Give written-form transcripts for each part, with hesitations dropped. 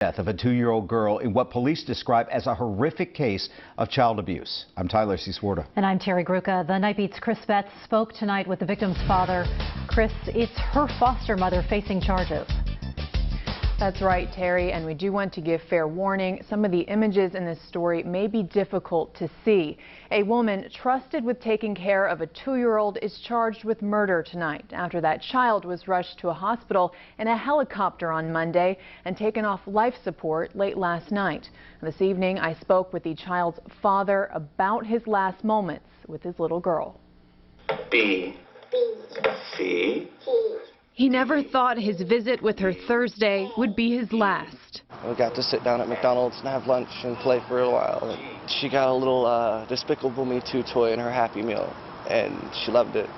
Death of a 2-year-old girl in what police describe as a horrific case of child abuse. I'm Tyler C. Swarta. And I'm Terry Gruca. The Night Beat's Chris Betts spoke tonight with the victim's father. Chris, it's her foster mother facing charges. That's right, Terry, and we do want to give fair warning. Some of the images in this story may be difficult to see. A woman trusted with taking care of a 2-year-old is charged with murder tonight after that child was rushed to a hospital in a helicopter on Monday and taken off life support late last night. This evening, I spoke with the child's father about his last moments with his little girl. B. C. He never thought his visit with her Thursday would be his last. We got to sit down at McDonald's and have lunch and play for a while. She got a little Despicable Me 2 toy in her Happy Meal, and she loved it.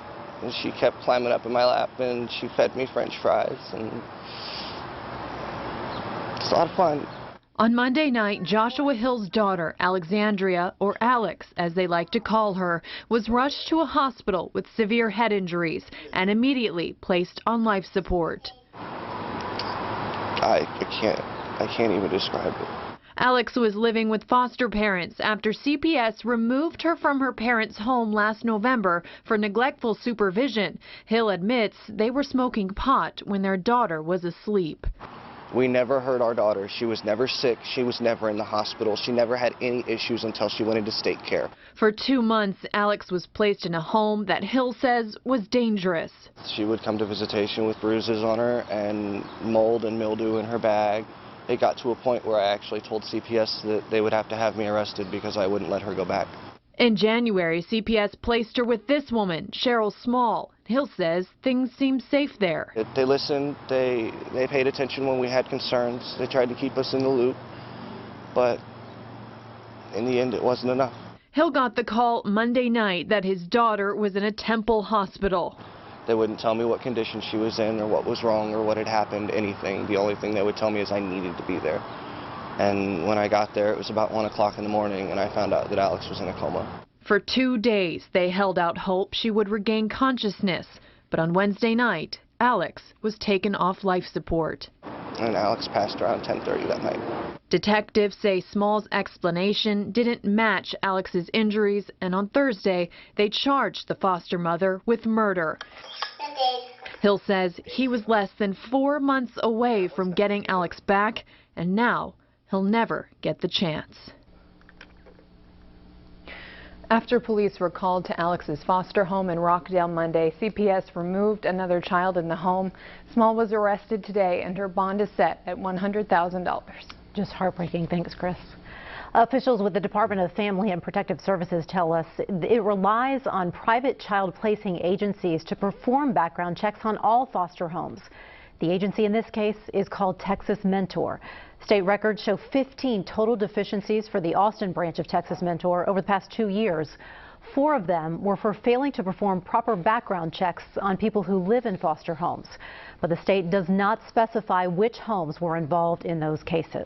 And she kept climbing up in my lap, and she fed me French fries, and it's a lot of fun. On Monday night, Joshua Hill's daughter, Alexandria, or Alex as they like to call her, was rushed to a hospital with severe head injuries and immediately placed on life support. I can't even describe it. Alex was living with foster parents after CPS removed her from her parents' home last November for neglectful supervision. Hill admits they were smoking pot when their daughter was asleep. We never hurt our daughter. She was never sick. She was never in the hospital. She never had any issues until she went into state care. For 2 months, Alex was placed in a home that Hill says was dangerous. She would come to visitation with bruises on her and mold and mildew in her bag. It got to a point where I actually told CPS that they would have to have me arrested because I wouldn't let her go back. In January, CPS placed her with this woman, Cheryl Small. Hill says things seemed safe there. They listened, they paid attention when we had concerns, they tried to keep us in the loop, but in the end it wasn't enough. Hill got the call Monday night that his daughter was in a Temple hospital. They wouldn't tell me what condition she was in or what was wrong or what had happened, anything. The only thing they would tell me is I needed to be there. And when I got there, it was about 1 o'clock in the morning, and I found out that Alex was in a coma. For 2 days, they held out hope she would regain consciousness. But on Wednesday night, Alex was taken off life support. And Alex passed around 10:30 that night. Detectives say Small's explanation didn't match Alex's injuries, and on Thursday, they charged the foster mother with murder. Hill says he was less than 4 months away from getting Alex back, and now he'll never get the chance. After police were called to Alex's foster home in Rockdale Monday, CPS removed another child in the home. Small was arrested today and her bond is set at $100,000. Just heartbreaking. Thanks, Chris. Officials with the Department of Family and Protective Services tell us it relies on private child placing agencies to perform background checks on all foster homes. The agency in this case is called Texas Mentor. State records show 15 total deficiencies for the Austin branch of Texas Mentor over the past 2 years. 4 of them were for failing to perform proper background checks on people who live in foster homes. But the state does not specify which homes were involved in those cases.